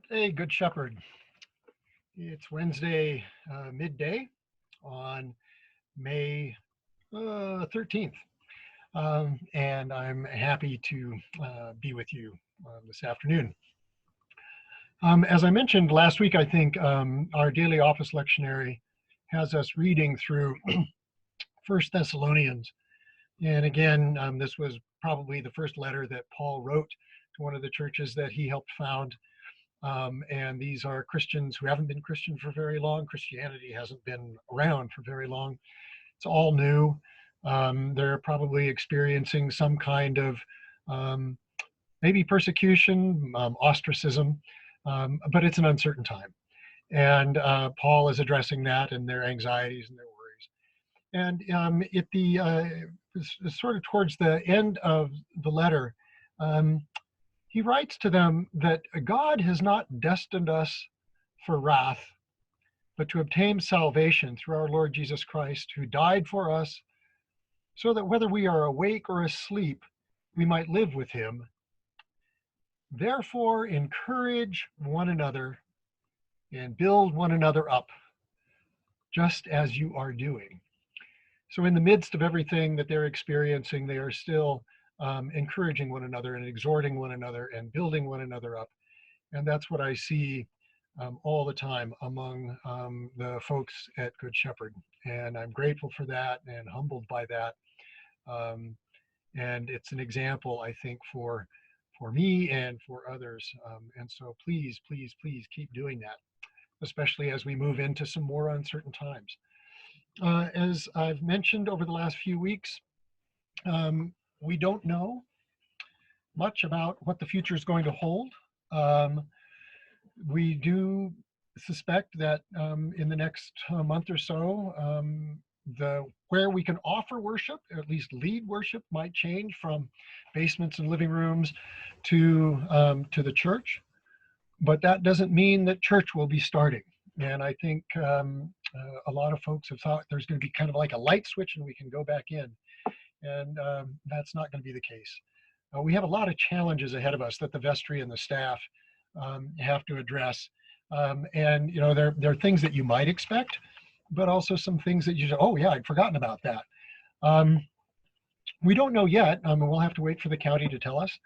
Hey, Good Shepherd. It's Wednesday midday on May 13th, and I'm happy to be with you this afternoon. As I mentioned last week, I think our daily office lectionary has us reading through First Thessalonians. And again, this was probably the first letter that Paul wrote to one of the churches that he helped found. And these are Christians who haven't been Christian for very long. Christianity hasn't been around for very long. It's all new. They're probably experiencing some kind of um, maybe persecution, ostracism, but it's an uncertain time. And Paul is addressing that and their anxieties and their worries. And at the sort of towards the end of the letter, um, he writes to them that God has not destined us for wrath, but to obtain salvation through our Lord Jesus Christ, who died for us, so that whether we are awake or asleep, we might live with him. Therefore, encourage one another and build one another up, just as you are doing. So, in the midst of everything that they're experiencing, they are still encouraging one another and exhorting one another and building one another up. And that's what I see all the time among the folks at Good Shepherd. And I'm grateful for that and humbled by that. Um, and it's an example, I think, for me and for others. And so please, please, please keep doing that, especially as we move into some more uncertain times. As I've mentioned over the last few weeks, we don't know much about what the future is going to hold. Um, we do suspect that in the next month or so, the where we can offer worship, or at least lead worship, might change from basements and living rooms to the church. But that doesn't mean that church will be starting. And I think a lot of folks have thought there's going to be kind of like a light switch and we can go back in. And that's not going to be the case. We have a lot of challenges ahead of us that the vestry and the staff have to address. And you know, there are things that you might expect, but also some things that you say, oh yeah, I'd forgotten about that. Um, we don't know yet. We'll have to wait for the county to tell us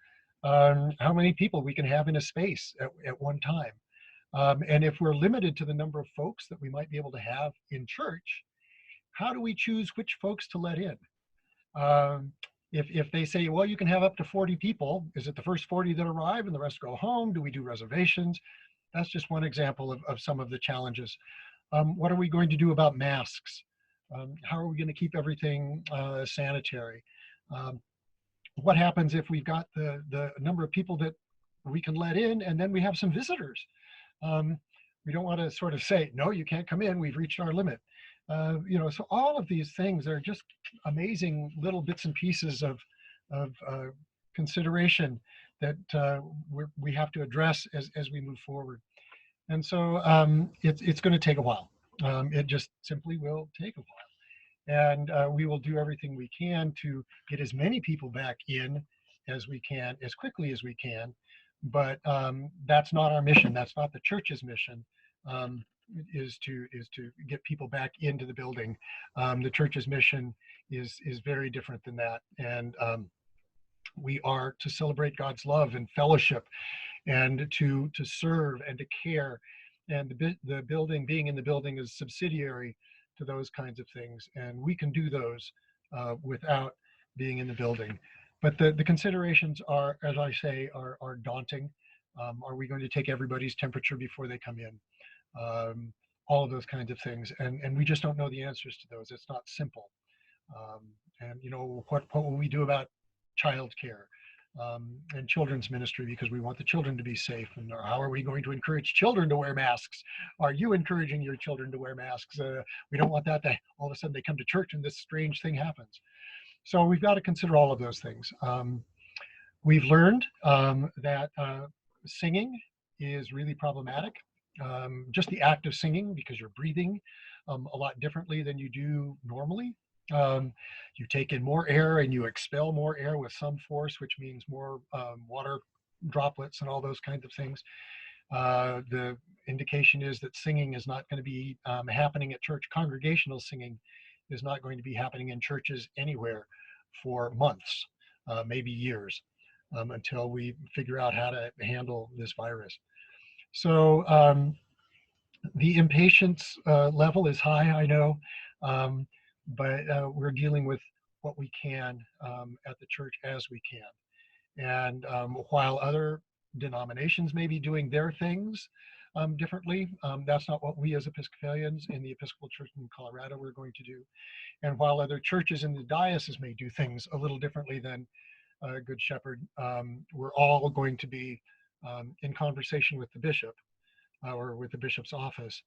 how many people we can have in a space at one time. And if we're limited to the number of folks that we might be able to have in church, how do we choose which folks to let in? Um, if they say, well, you can have up to 40 people, is it the first 40 that arrive and the rest go home? Do we do reservations? That's just one example of some of the challenges. What are we going to do about masks? How are we going to keep everything sanitary? Um, what happens if we've got the number of people that we can let in and then we have some visitors? Um, we don't want to sort of say, no, you can't come in, we've reached our limit. You know, so all of these things are just amazing little bits and pieces of consideration that we have to address as we move forward. And so it's going to take a while. It just simply will take a while. And we will do everything we can to get as many people back in as we can, as quickly as we can. But that's not our mission. That's not the church's mission. Um, is to get people back into the building. The church's mission is very different than that, and we are to celebrate God's love and fellowship, and to serve and to care. And the building, being in the building, is subsidiary to those kinds of things, and we can do those without being in the building. But the considerations are, as I say, are daunting. Are we going to take everybody's temperature before they come in? All of those kinds of things, and we just don't know the answers to those. It's not simple. Um, and you know, what will we do about childcare and children's ministry, because we want the children to be safe? And how are we going to encourage children to wear masks? Are you encouraging your children to wear masks? We don't want that to all of a sudden they come to church and this strange thing happens. So we've got to consider all of those things. We've learned that singing is really problematic. Just the act of singing, because you're breathing a lot differently than you do normally. You take in more air and you expel more air with some force, which means more water droplets and all those kinds of things. The indication is that singing is not going to be happening at church. Congregational singing is not going to be happening in churches anywhere for months, maybe years, until we figure out how to handle this virus. So the impatience level is high, I know, but we're dealing with what we can at the church as we can. And while other denominations may be doing their things differently, that's not what we as Episcopalians in the Episcopal Church in Colorado are going to do. And while other churches in the diocese may do things a little differently than Good Shepherd, we're all going to be in conversation with the bishop or with the bishop's office.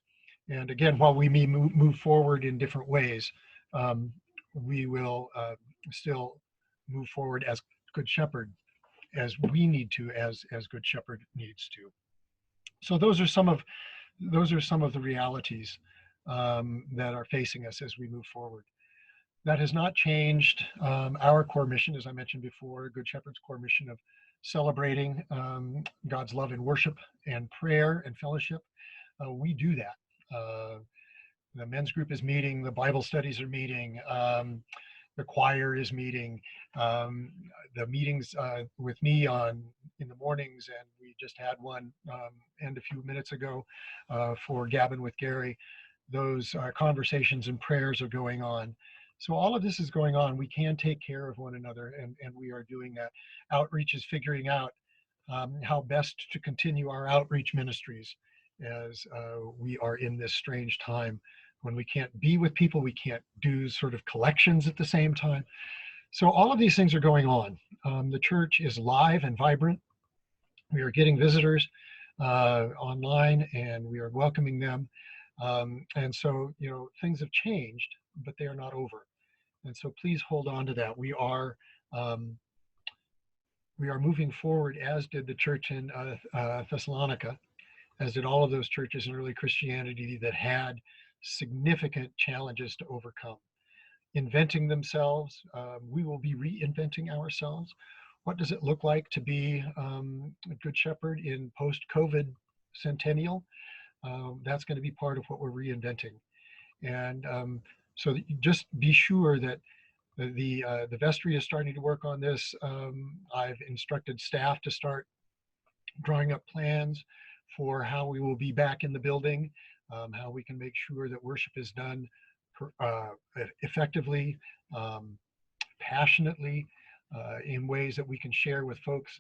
And again, while we may move forward in different ways, we will still move forward as Good Shepherd, as we need to, as Good Shepherd needs to. So those are some of the realities that are facing us as we move forward. That has not changed our core mission, as I mentioned before, Good Shepherd's core mission of celebrating God's love in worship and prayer and fellowship. We do that. The men's group is meeting, the Bible studies are meeting, the choir is meeting, the meetings with me in the mornings, and we just had one end a few minutes ago for Gavin with Gary. Those conversations and prayers are going on. So all of this is going on. We can take care of one another, and we are doing that. Outreach is figuring out how best to continue our outreach ministries as we are in this strange time when we can't be with people, we can't do sort of collections at the same time. So all of these things are going on. The church is live and vibrant. We are getting visitors online, and we are welcoming them. And so, things have changed, but they are not over. And so please hold on to that. We are moving forward, as did the church in Thessalonica, as did all of those churches in early Christianity that had significant challenges to overcome. Inventing themselves, we will be reinventing ourselves. What does it look like to be a Good Shepherd in post-COVID centennial? That's going to be part of what we're reinventing. And so just be sure that the vestry is starting to work on this. I've instructed staff to start drawing up plans for how we will be back in the building, how we can make sure that worship is done effectively, passionately, in ways that we can share with folks,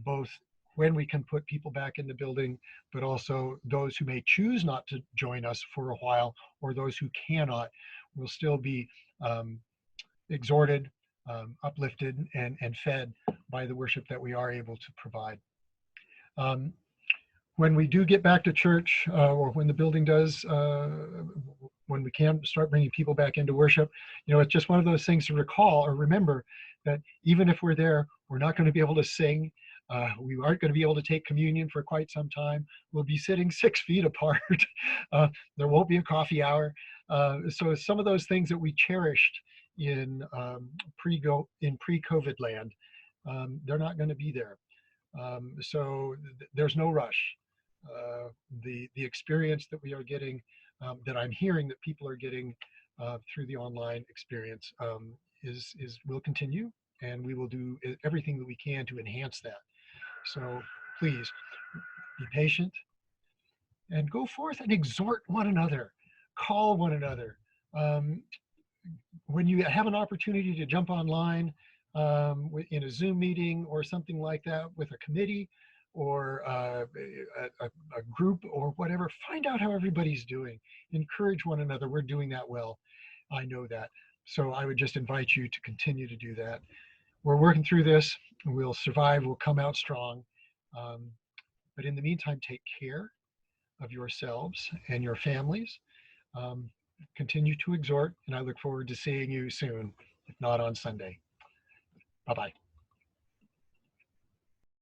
both when we can put people back in the building, but also those who may choose not to join us for a while, or those who cannot will still be exhorted, uplifted, and fed by the worship that we are able to provide. When we do get back to church, or when the building does, when we can start bringing people back into worship, it's just one of those things to recall or remember that even if we're there, we're not going to be able to sing. We aren't going to be able to take communion for quite some time. We'll be sitting 6 feet apart. There won't be a coffee hour. So some of those things that we cherished in pre-COVID land, they're not going to be there. So there's no rush. The experience that we are getting, that I'm hearing that people are getting through the online experience, will continue, and we will do everything that we can to enhance that. So please be patient and go forth and exhort one another, call one another. When you have an opportunity to jump online in a Zoom meeting or something like that with a committee or a group or whatever, find out how everybody's doing. Encourage one another. We're doing that well. I know that. So I would just invite you to continue to do that. We're working through this. We'll survive. We'll come out strong. But in the meantime, take care of yourselves and your families. Continue to exhort, and I look forward to seeing you soon, if not on Sunday. Bye-bye.